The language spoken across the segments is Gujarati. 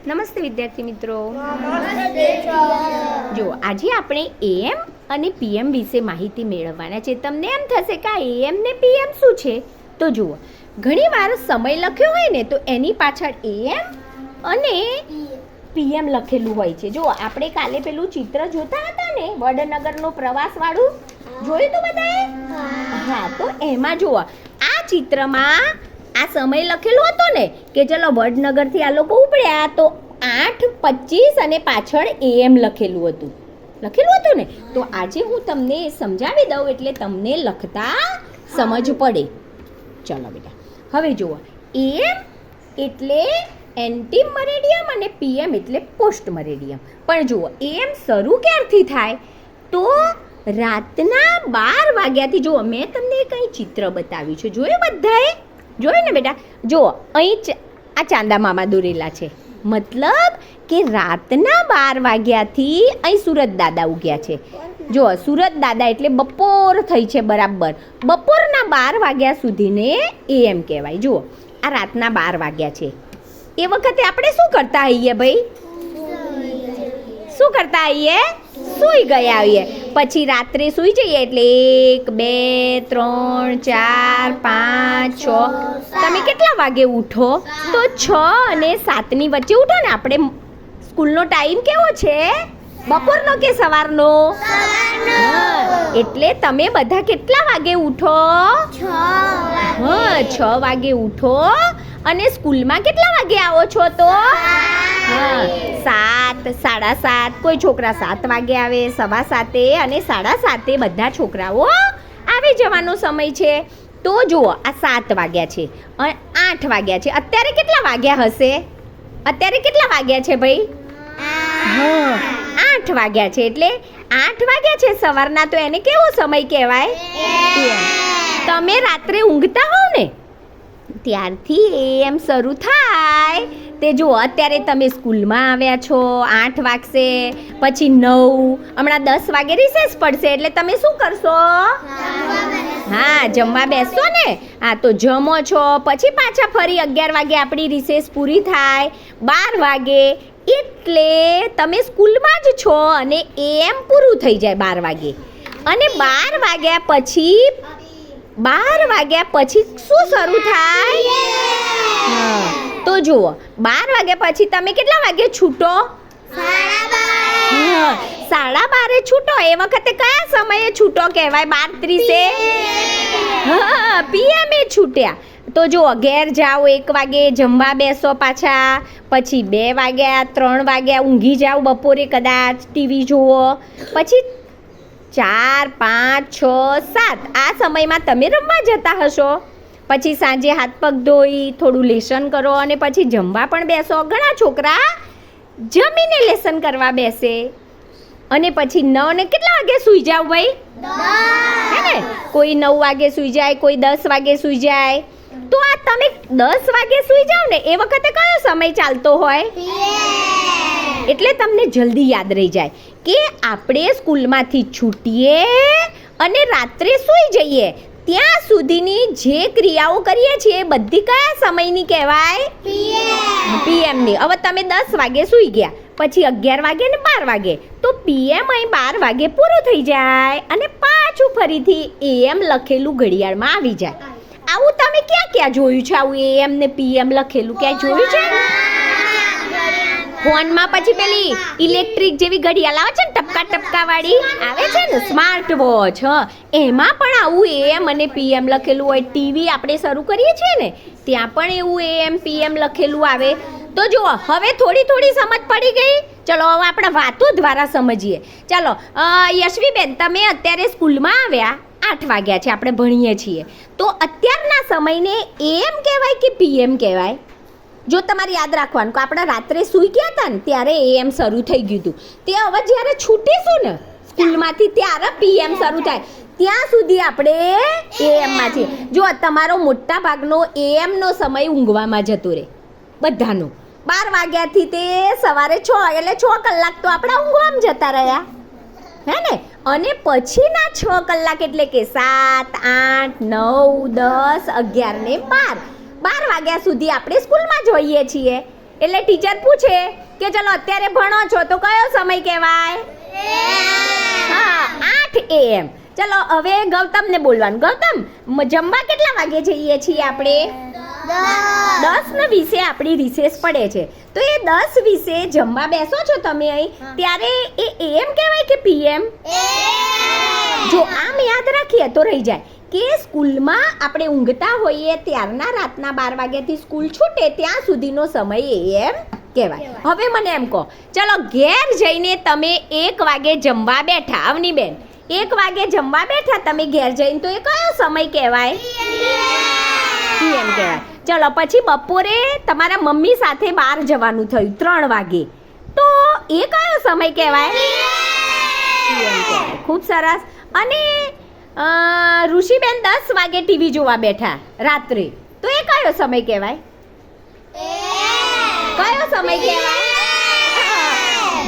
નમસ્તે વિદ્યાર્થી મિત્રો. જો આજે આપણે એએમ અને પીએમ વિશે માહિતી મેળવવાના છે. તમને એમ થશે કે આ એએમ ને પીએમ શું છે? તો જુઓ, ઘણીવાર સમય લખ્યો હોય ને તો એની પાછળ એએમ અને પીએમ લખેલું હોય છે. જો આપણે કાલે પેલું ચિત્ર જોતા હતા ને, વડનગરનો પ્રવાસ વાળું જોયું તો બધાએ? હા, તો એમાં જુઓ, આ ચિત્રમાં આ સમય લખેલું હતો ને કે ચલો વડનગરથી આ લોકો ઉપડ્યા તો 8:25 અને પાછળ એએમ લખેલું હતું ને. તો આજે હું તમને સમજાવી દઉં એટલે તમને લખતા સમજ પડે. ચલો બેટા, હવે જુઓ, એએમ એટલે એન્ટી મરેડિયમ અને પીએમ એટલે પોસ્ટ મરેડિયમ. પણ જુઓ, એએમ શરૂ ક્યારથી થાય? તો રાતના 12 વાગ્યાથી. જુઓ, મેં તમને કંઈ ચિત્ર બતાવ્યું છે, જોયું બધાએ? જોયું ને બેટા? જુઓ, અહીં આ ચાંદા મામા દોરેલા છે, મતલબ કે રાતના 12 વાગ્યાથી અહીં સુરત દાદા ઉગ્યા છે. જુઓ, સુરત દાદા એટલે બપોર થઈ છે બરાબર. બપોરના 12 વાગ્યા સુધીને એએમ કહેવાય. જુઓ, આ રાતના 12 વાગ્યા છે. એ વખતે આપણે શું કરતા આવીએ ભાઈ? શું કરતા આવીએ? સૂઈ ગયા આવીએ. પછી રાત્રે સૂઈ જઈએ એટલે 1, 2, 3, 4, 5, 6. તમે કેટલા વાગે ઉઠો? તો 6 અને 7ની વચ્ચે ઉઠો ને. આપણે સ્કૂલનો ટાઈમ કેવો છે? બપોરનો કે સવારનો? એટલે તમે બધા કેટલા વાગે ઉઠો? 6 વાગે ઉઠો. અને સ્કૂલમાં કેટલા વાગે આવો છો? તો 7, 7:30. કોઈ છોકરા 7 વાગે આવે, 7:15 અને 7:30 બધા છોકરાઓ આવી જવાનો સમય છે. તો જુઓ, આ 7 વાગ્યા છે, 8 વાગ્યા છે. અત્યારે કેટલા વાગ્યા હશે? અત્યારે કેટલા વાગ્યા છે ભાઈ? 8 વાગ્યા છે. એટલે 8 વાગ્યા છે સવારના, તો એને કેવો સમય કહેવાય? તમે રાત્રે ઊંઘતા હોવ ને ત્યારથી એએમ શરૂ થાય. તે જુઓ, અત્યારે તમે સ્કૂલમાં આવ્યા છો, 8 વાગશે, પછી 9, હમણાં 10 વાગે રિસેસ પડશે એટલે તમે શું કરશો? હા, જમવા બેસશો ને. હા, તો જમો છો, પછી પાછા ફરી 11 વાગે આપણી રિસેસ પૂરી થાય. 12 વાગે એટલે તમે સ્કૂલમાં જ છો અને એએમ પૂરું થઈ જાય 12 વાગે. અને 12 વાગ્યા પછી શું શરૂ થાય? તો જુઓ, 12 વાગ્યા પછી તમે કેટલા વાગે છૂટો? 12:30 છૂટો. એ વખતે કયા સમયે છૂટો કહેવાય? 12:30. પીએમ એ છૂટ્યા. તો જુઓ, ઘેર જાઓ 1 વાગે, જમવા બેસો પાછા, પછી 2 વાગ્યા, 3 વાગ્યા ઊંઘી જાઓ બપોરે કદાચ, ટીવી જુઓ, પછી 4, 5, 6, 7 આ સમયમાં તમે રમવા જતા હશો. પછી સાંજે હાથ પગ ધોઈ થોડું લેસન કરો અને પછી જમવા પણ બેસો. ઘણા છોકરા જમીને લેસન કરવા બેસે. અને પછી 9 ને કેટલા વાગે સૂઈ જાવ ભાઈ? હે ને? કોઈ 9 વાગે સૂઈ જાય, કોઈ 10 વાગે સૂઈ જાય. તો આ તમે 10 વાગે સૂઈ જાવ ને, એ વખતે કયો સમય ચાલતો હોય? એટલે તમને જલ્દી યાદ રહી જાય કે આપણે સ્કૂલમાંથી છૂટીએ અને રાત્રે સૂઈ જઈએ ત્યાં સુધીની જે ક્રિયાઓ કરીએ છીએ બધી કયા સમયની કહેવાય? પીએમની. હવે તમે 10 વાગે સૂઈ ગયા, પછી 11 વાગે ને 12 વાગે, તો પીએમ અહીં 12 વાગે પૂરું થઈ જાય અને પાછું ફરીથી એએમ લખેલું ઘડિયાળમાં આવી જાય. આવું તમે ક્યાં જોયું છે? આવું એએમ ને પીએમ લખેલું ક્યાં જોયું છે? ફોનમાં પછી પેલી ઇલેક્ટ્રિક જેવી ઘડિયાળ આવે છે ને, ટપકા વાળી આવે છે ને, સ્માર્ટ વોચ. એમાં પણ આવું એએમ અને પીએમ લખેલું હોય. ટીવી આપણે શરૂ કરીએ છીએ ને, ત્યાં પણ એવું એએમ પીએમ લખેલું આવે. તો જુઓ, હવે થોડી સમજ પડી ગઈ. ચલો હવે આપણે વાતો દ્વારા સમજીએ. ચાલો, યશવીબેન, તમે અત્યારે સ્કૂલમાં આવ્યા, 8 વાગ્યા છે, આપણે ભણીએ છીએ. તો અત્યારના સમયને એએમ કહેવાય કે પીએમ કહેવાય? જો તમારે યાદ રાખવાનું કે આપણે રાત્રે સૂઈ ગયા હતા ને ત્યારે એએમ શરૂ થઈ ગયું હતું. તે હવે જ્યારે છૂટીશું ને સ્કૂલમાંથી ત્યારે પીએમ શરૂ થાય. ત્યાં સુધી આપણે એએમમાં છીએ. જો તમારો મોટા ભાગનો એએમનો સમય ઊંઘવામાં જતો રહે બધાનો. 12 વાગ્યાથી તે સવારે 6 એટલે 6 કલાક તો આપણા ઊંઘવામાં જતા રહ્યા, હે ને? અને પછીના 6 કલાક એટલે કે 7, 8, 9, 10, 11 ને 12 વાગ્યા સુધી આપણે સ્કૂલમાં જોઈએ છીએ. એટલે ટીચર પૂછે કે ચલો અત્યારે ભણો છો તો કયો સમય કહેવાય? હા, 8 AM. ચલો હવે ગૌતમને બોલવાનું. ગૌતમ, જમવા કેટલા વાગે જઈએ છીએ આપણે? 10:20 આપણી રિસેસ પડે છે. તો એ 10:20 જમવા બેસો છો તમે અહીં, ત્યારે એ AM કહેવાય કે PM? જો આમ યાદ રાખીએ તો રહી જાય કે સ્કૂલમાં આપણે ઊંઘતા હોઈએ ત્યારના રાતના 12 વાગ્યાથી સ્કૂલ છૂટે ત્યાં સુધીનો સમય AM કહેવાય. હવે મને એમ કહો, ચલો ઘેર જઈને તમે 1 વાગે જમવા બેઠા, અવનીબેન 1 વાગે જમવા બેઠા તમે ઘેર જઈને, તો એ કયો સમય કહેવાય? PM કહેવાય. ચલો પછી બપોરે તમારા મમ્મી સાથે બહાર જવાનું થયું 3 વાગે, તો એ કયો સમય કહેવાય? PM કહેવાય. ખૂબ સરસ. અને ઋષિબેન 10 વાગે ટીવી જોવા બેઠા રાત્રે, તો એ કયો સમય કહેવાય? કયો સમય કહેવાય?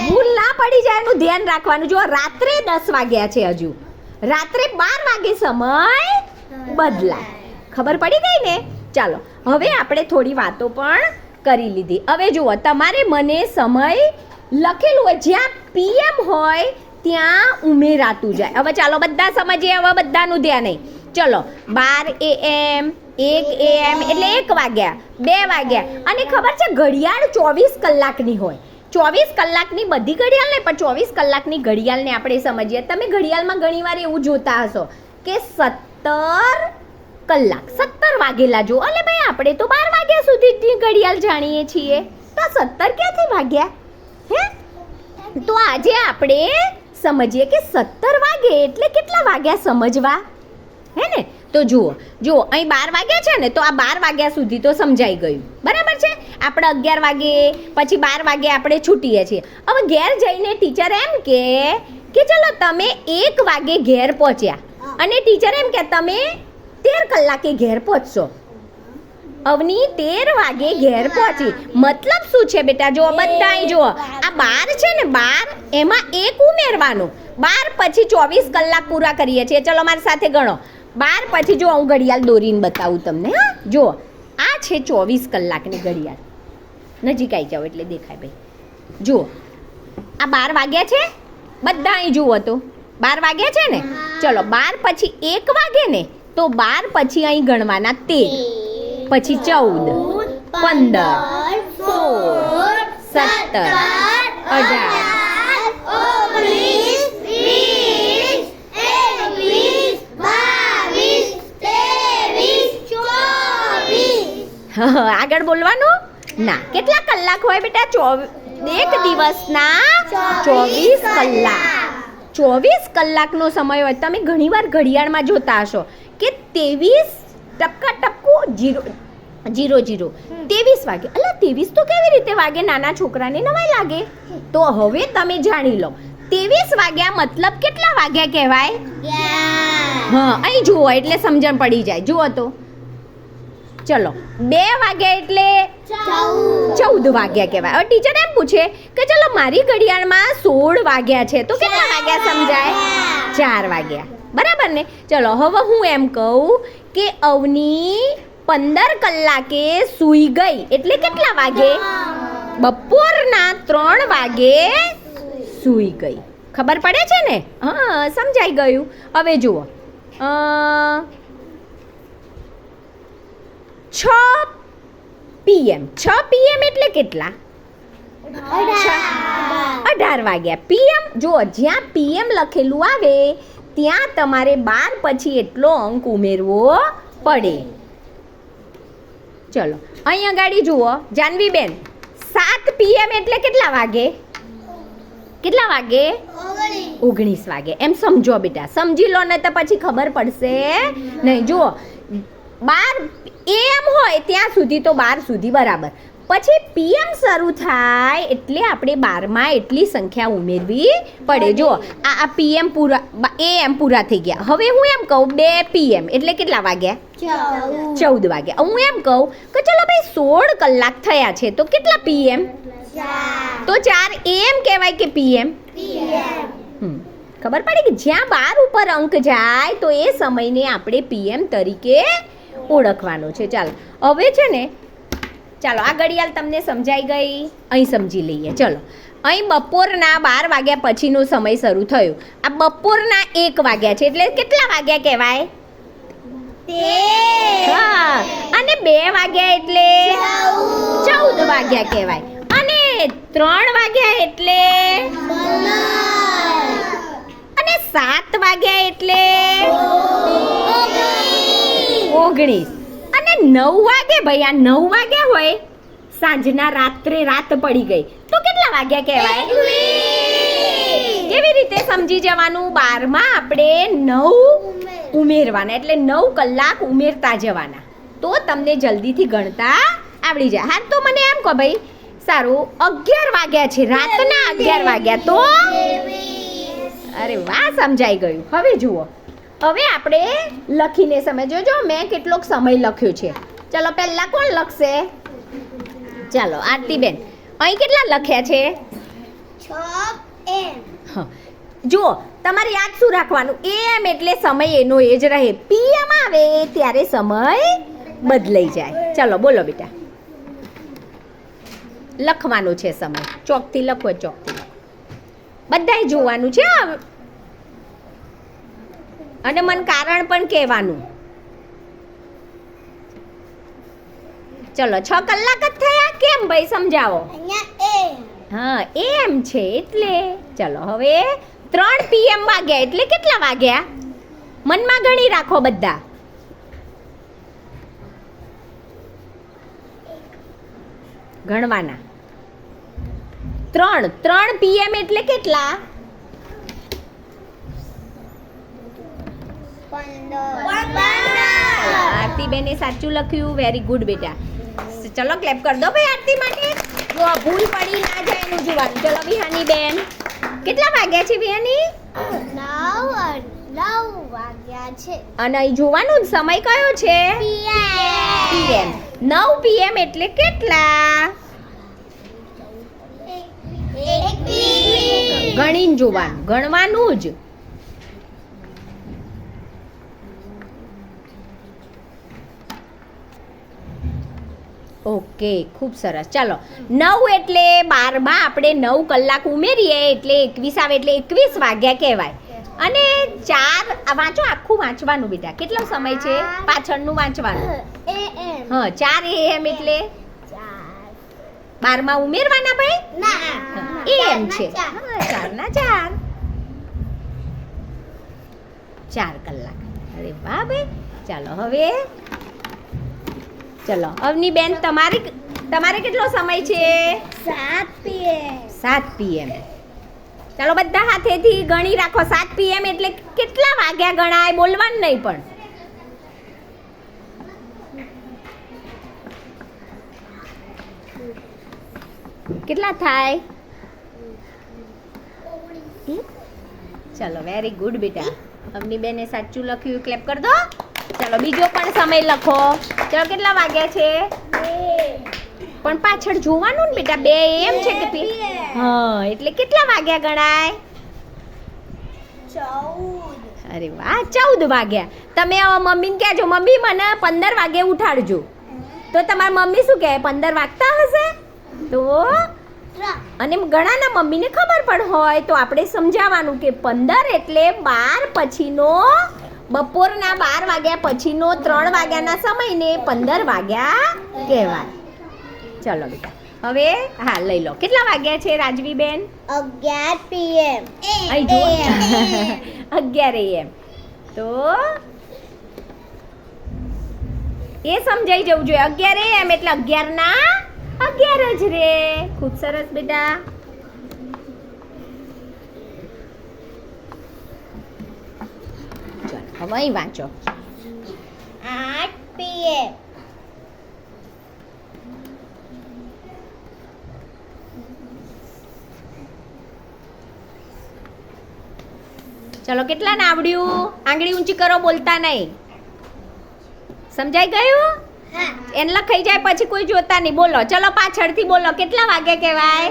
ભૂલ ના પડી જાય એનું ધ્યાન રાખવાનું. જો રાત્રે 10 વાગ્યા છે, હજુ રાત્રે 12 વાગે સમય બદલાય. ખબર પડી ગઈ ને? ચાલો હવે આપણે થોડી વાતો પણ કરી લીધી. હવે જુઓ, તમારે મને સમય લખેલું હોય જ્યાં PM હોય ત્યાં ઉમેરાતું જાય. હવે ચાલો બધા સમજીએ. હવે બધાનું ધ્યાન નહીં. ચલો 12 AM, 1 AM એટલે 1 વાગ્યા, 2 વાગ્યા. અને ખબર છે ઘડિયાળ 24 કલાકની હોય. 24 કલાકની બધી ઘડિયાળ નહીં, પણ 24 કલાકની ઘડિયાળને આપણે સમજીએ. તમે ઘડિયાળમાં ઘણીવાર એવું જોતા હશો કે 17 કલાક 17 વાગેલા જો. અલે ભાઈ આપણે તો 12 વાગ્યા સુધીની ઘડિયાળ જાણીએ છીએ, તો 17 ક્યાંથી વાગ્યા? હે, તો આજે આપણે સમજીએ કે 17 વાગે એટલે કેટલા વાગ્યા સમજવા, હે ને? તો જુઓ અહીં 12 વાગ્યા છે ને, તો આ 12 વાગ્યા સુધી તો સમજાઈ ગયું, બરાબર છે? આપણે 11 વાગે પછી 12 વાગે આપણે છૂટીએ છીએ. હવે ઘેર જઈને ટીચર એમ કે ચલો તમે 1 વાગે ઘેર પહોંચ્યા, અને ટીચર એમ કે તમે 13 કલાકે ઘેર પહોંચશો. અવની 13 વાગે ઘેર પહોંચી. મતલબ શું છે બેટા? જો બધાય જુઓ, આ 12 છે ને, 12 એમાં 1 ઉમેરવાનું. 12 પછી 24 કલાક પૂરા કરીએ છીએ. ચલો મારી સાથે ગણો. 12 પછી જો હું ઘડિયાળ દોરીને બતાવું તમને. હા, જુઓ આ છે 24 કલાકની ઘડિયાળ. નજીક આવી જાઓ એટલે દેખાય ભાઈ. જુઓ આ 12 વાગ્યા છે, બધા અહીં જુઓ તો 12 વાગ્યા છે ને. ચલો 12 પછી 1 વાગે ને, તો 12 પછી અહીં ગણવાના 13, પછી 14, 15, 16, 17, 18. આગળ બોલવાનું ના. કેટલા કલાક હોય બેટા? એક દિવસના 24 કલાક. 24 કલાકનો સમય હોય. તમે ઘણીવાર ઘડિયાળમાં જોતા હશો કે 23 0:00 23 વાગે. અલા 23 તો કેવી રીતે વાગે? નાના છોકરાને નવાઈ લાગે. તો હવે તમે જાણી લો, 23 વાગ્યા મતલબ કેટલા વાગ્યા કહેવાય? હા, અહીં જુઓ એટલે સમજણ પડી જાય. જુઓ તો ચલો 2 વાગ્યા એટલે 14 વાગ્યા કહેવાય. હવે ટીચર એમ પૂછે કે ચલો મારી ઘડિયાળમાં 16 વાગ્યા છે, તો કેટલા વાગ્યા સમજાય? 4 વાગ્યા, બરાબર ને? ચલો હવે હું એમ કહું કે અવની 15 કલાકે સૂઈ ગઈ એટલે કેટલા વાગે? બપોરના 3 વાગે સૂઈ ગઈ. ખબર પડે છે ને? હા, સમજાઈ ગયું. હવે જુઓ 6 PM. 6 PM એટલે કેટલા? 18 વાગ્યા. PM જુઓ, જ્યાં PM લખેલું આવે ત્યાં તમારે 12 પછી એટલો અંક ઉમેરવો પડે. ચલો અહીં આગળ જુઓ જાનવીબેન, 7 PM એટલે કેટલા વાગે? કેટલા વાગે? 19 વાગે. એમ સમજો બેટા, સમજી લો ને તો પછી ખબર પડશે નહીં. જુઓ 12 AM હોય ત્યાં સુધી તો 12 સુધી બરાબર. પછી PM શરૂ થાય એટલે આપણે 12માં એટલી સંખ્યા ઉમેરવી પડે. જો આ PM પૂરા, AM પૂરા થઈ ગયા. હવે હું એમ કહું 2 PM એટલે કેટલા વાગ્યા? 14 વાગ્યા. હું એમ કહું કે ચલો ભાઈ 16 કલાક થયા છે, તો કેટલા PM? તો 4 AM કહેવાય કે PM? ખબર પડી કે જ્યાં 12 ઉપર અંક જાય તો એ સમયને આપણે PM તરીકે ઓળખવાનો છે. ચાલો હવે છે ને ચાલો આ ઘડિયાળ તમને સમજાઈ ગઈ, અહીં સમજી લઈએ. ચલો અહીં બપોરના 12 વાગ્યા પછીનો સમય શરૂ થયો. આ બપોરના 1 વાગ્યા છે એટલે કેટલા વાગ્યા કહેવાય? હા, અને 2 વાગ્યા એટલે 14 વાગ્યા કહેવાય, અને 3 વાગ્યા એટલે અને 7 વાગ્યા એટલે 19, અને 9 વાગે ભાઈ, આ 9 વાગ્યા હોય સાંજના, રાત્રે રાત પડી ગઈ તો કેટલા વાગ્યા કહેવાય? કેવી રીતે સમજી જવાનું? 12માં આપણે 9 ઉમેરવાના, એટલે 9 કલાક ઉમેરતા જવાના, તો તમને જલ્દીથી ગણતા આવડી જાય. હા, તો મને એમ કહો ભાઈ, સારું 11 વાગ્યા છે, રાતના 11 વાગ્યા તો, અરે વાહ, સમજાઈ ગયું. હવે જુઓ, હવે આપણે લખીને સમજો. જો મેં કેટલોક સમય લખ્યો છે. ચલો પહેલા કોણ લખશે? ચાલો આરતીબેન, અહીં કેટલા લખ્યા છે? 6 હા, જુઓ તમારે યાદ શું રાખવાનું? AM એટલે સમય એનો એ જ રહે, PM આવે ત્યારે સમય બદલાઈ જાય. ચલો બોલો બેટા, લખવાનું છે સમય, ચોકથી લખો, ચોકથી લખો, બધાય જોવાનું છે, અને મને કારણ પણ કહેવાનું. ચલો 6 કલાક જ થયા કેમ ભાઈ, સમજાવો. હા, AM છે એટલે. ચલો હવે 3 PM વાગ્યા એટલે કેટલા વાગ્યા? મનમાં ગણી રાખો બધા. ગણવાના. 3 PM એટલે કેટલા? 15. આરતીબેને સાચું લખ્યું, વેરી ગુડ બેટા. ચલો ક્લેપ કરી દો ભાઈ આરતી માટે. જો આ ભૂલ પડી ના જાય એનું જોવાનું. ચલો વિહાની બેન, કેટલા વાગ્યા છે વિહાની? 9 વાગ્યા છે. અને અહીં જોવાનું સમય કયો છે? PM. 9 PM એટલે કેટલા? 21. ગણીને જોવાનું, ગણવાનું જ. ઓકે, ખૂબ સરસ. ચાલો 9 એટલે 12માં આપણે 9 કલાક ઉમેરીએ એટલે 21 આવે, એટલે 21 વાગ્યા કહેવાય. અને 4 વાંચો, આખું વાંચવાનું બેટા. કેટલો સમય છે? પાછળનું વાંચવાનું. હા, 4 AM એટલે 12માં ઉમેરવાના ભાઈ. AM છે. હા, 4 ના 4, 4 કલાક. અરે વાહ ભાઈ. ચાલો હવે, ચલો અવની બેન, તમારે કેટલો સમય છે? 7 PM. 7 PM. ચાલો બધા હાથેથી ગણી રાખો. 7 PM એટલે કેટલા વાગ્યા ગણાય? બોલવાનું નહીં પણ. કેટલા થાય? ચલો વેરી ગુડ બેટા. અવની બેને સાચું લખ્યું, ક્લેપ કરી દો. ચાલો બીજો પણ સમય લખો. ચાલો કેટલા વાગ્યા છે? 2. પણ પાછળ જોવાનું ને બેટા. 2 AM છે કે? હા, એટલે કેટલા વાગ્યા ગણાય? 14. અરે વાહ, 14 વાગ્યા. તમે મમ્મીને કહેજો, મમ્મી મને 15 વાગે ઉઠાડજો. તો તમારી મમ્મી શું કહે? 15 વાગતા હશે તો. અને ઘણાના મમ્મીને ખબર પણ હોય તો આપણે સમજાવવાનું કે 15 એટલે 12 પછીનો, બપોરના 12 વાગ્યા પછીનો 3 વાગ્યાના સમયને 15 વાગ્યા કહેવાય. ચલો બેટા હવે હા લઈ લો. કેટલા વાગ્યા છે રાજવી બેન? 11 PM. અહીં જુઓ 11 AM. તો એ સમજાઈ જવું જોઈએ. 11 AM એટલે 11 ના 11 જ રે. ખૂબ સરસ બેટા. ચાલો હવે અહીં વાંચો. 8 PM. ચલો કેટલાને આવડ્યું? આંગળી ઊંચી કરો, બોલતા નહીં. સમજાઈ ગયું? હા. એને લખાઈ જાય પછી કોઈ જોતા નહીં. બોલો, ચલો પાછળથી બોલો. કેટલા વાગે કહેવાય?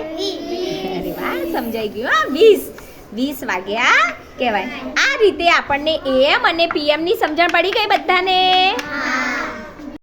અરે વાહ, સમજાઈ ગયું. હા, 20 વાગ્યા કહેવાય. આ રીતે આપણને AM અને PM ની સમજણ પડી ગઈ બધાને? હા.